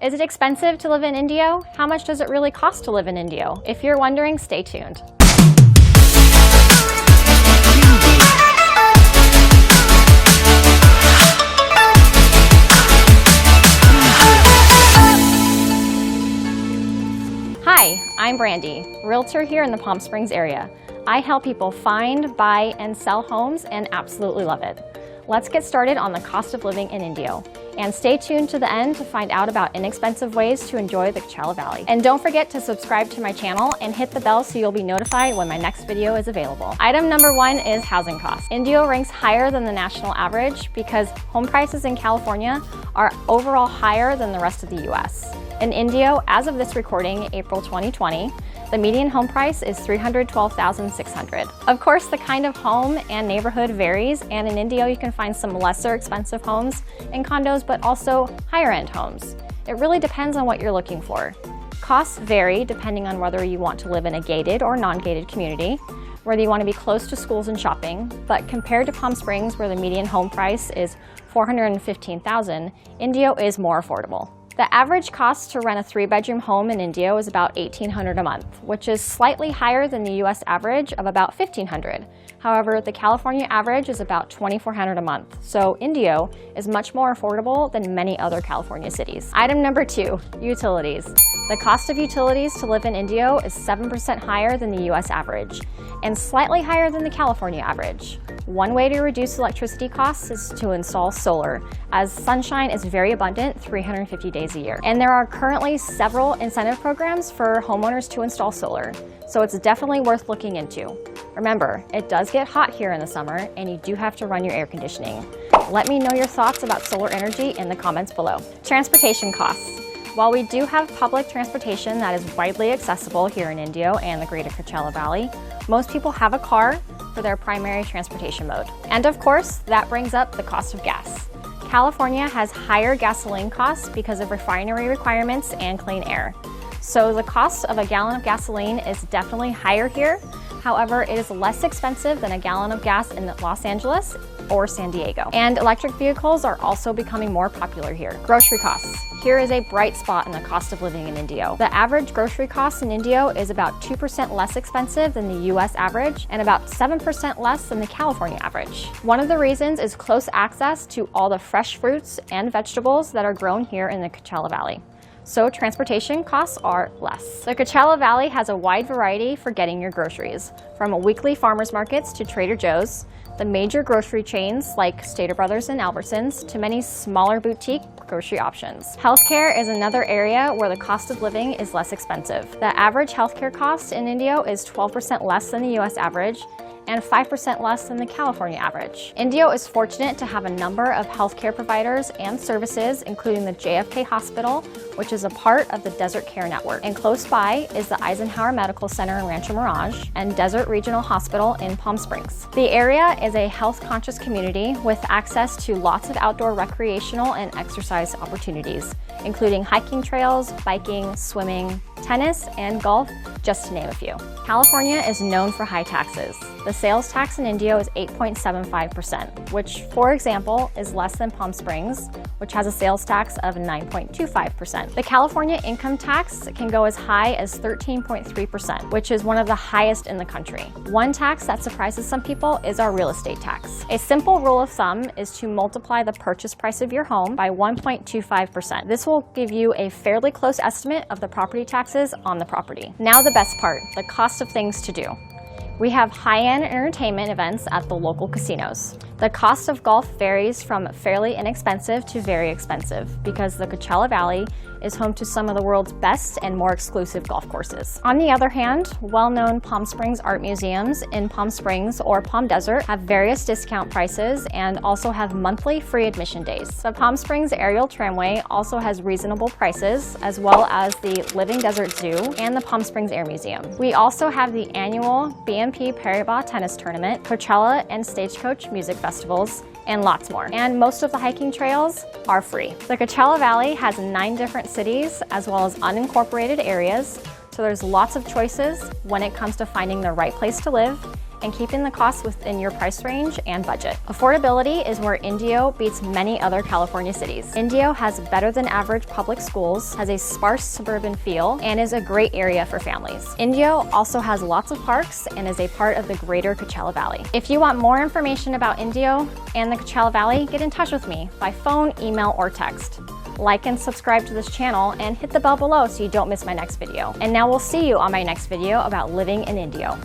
Is it expensive to live in Indio? How much does it really cost to live in Indio? If you're wondering, stay tuned. Hi, I'm Brandy, Realtor here in the Palm Springs area. I help people find, buy, and sell homes and absolutely love it. Let's get started on the cost of living in Indio. And stay tuned to the end to find out about inexpensive ways to enjoy the Coachella Valley. And don't forget to subscribe to my channel and hit the bell so you'll be notified when my next video is available. Item number 1 is housing costs. Indio ranks higher than the national average because home prices in California are overall higher than the rest of the US. In Indio, as of this recording, April 2020, the median home price is $312,600. Of course, the kind of home and neighborhood varies, and in Indio you can find some lesser expensive homes and condos, but also higher end homes. It really depends on what you're looking for. Costs vary depending on whether you want to live in a gated or non-gated community, whether you want to be close to schools and shopping, but compared to Palm Springs, where the median home price is $415,000, Indio is more affordable. The average cost to rent a 3-bedroom home in Indio is about $1,800 a month, which is slightly higher than the US average of about $1,500. However, the California average is about $2,400 a month, so Indio is much more affordable than many other California cities. Item number 2, utilities. The cost of utilities to live in Indio is 7% higher than the US average and slightly higher than the California average. One way to reduce electricity costs is to install solar, as sunshine is very abundant 350 days a year. And there are currently several incentive programs for homeowners to install solar, so it's definitely worth looking into. Remember, it does get hot here in the summer and you do have to run your air conditioning. Let me know your thoughts about solar energy in the comments below. Transportation costs. While we do have public transportation that is widely accessible here in Indio and the greater Coachella Valley, most people have a car for their primary transportation mode. And of course, that brings up the cost of gas. California has higher gasoline costs because of refinery requirements and clean air. So the cost of a gallon of gasoline is definitely higher here. However, it is less expensive than a gallon of gas in Los Angeles or San Diego. And electric vehicles are also becoming more popular here. Grocery costs. Here is a bright spot in the cost of living in Indio. The average grocery cost in Indio is about 2% less expensive than the US average and about 7% less than the California average. One of the reasons is close access to all the fresh fruits and vegetables that are grown here in the Coachella Valley. So transportation costs are less. The Coachella Valley has a wide variety for getting your groceries, from weekly farmers markets to Trader Joe's, the major grocery chains like Stater Brothers and Albertsons, to many smaller boutique grocery options. Healthcare is another area where the cost of living is less expensive. The average healthcare cost in Indio is 12% less than the US average and 5% less than the California average. Indio is fortunate to have a number of healthcare providers and services, including the JFK Hospital, which is a part of the Desert Care Network. And close by is the Eisenhower Medical Center in Rancho Mirage and Desert Regional Hospital in Palm Springs. The area is a health-conscious community with access to lots of outdoor recreational and exercise opportunities, including hiking trails, biking, swimming, tennis, and golf, just to name a few. California is known for high taxes. The sales tax in Indio is 8.75%, which, for example, is less than Palm Springs, which has a sales tax of 9.25%. The California income tax can go as high as 13.3%, which is one of the highest in the country. One tax that surprises some people is our real estate tax. A simple rule of thumb is to multiply the purchase price of your home by 1.25%. This will give you a fairly close estimate of the property taxes on the property. Now the best part, the cost of things to do. We have high-end entertainment events at the local casinos. The cost of golf varies from fairly inexpensive to very expensive because the Coachella Valley is home to some of the world's best and more exclusive golf courses. On the other hand, well-known Palm Springs art museums in Palm Springs or Palm Desert have various discount prices and also have monthly free admission days. The Palm Springs Aerial Tramway also has reasonable prices, as well as the Living Desert Zoo and the Palm Springs Air Museum. We also have the annual BNP Paribas Tennis Tournament, Coachella and Stagecoach Music Festivals, and lots more. And most of the hiking trails are free. The Coachella Valley has 9 different cities as well as unincorporated areas, so there's lots of choices when it comes to finding the right place to live and keeping the costs within your price range and budget. Affordability is where Indio beats many other California cities. Indio has better than average public schools, has a sparse suburban feel, and is a great area for families. Indio also has lots of parks and is a part of the greater Coachella Valley. If you want more information about Indio and the Coachella Valley, get in touch with me by phone, email, or text. Like and subscribe to this channel and hit the bell below so you don't miss my next video. And now we'll see you on my next video about living in Indio.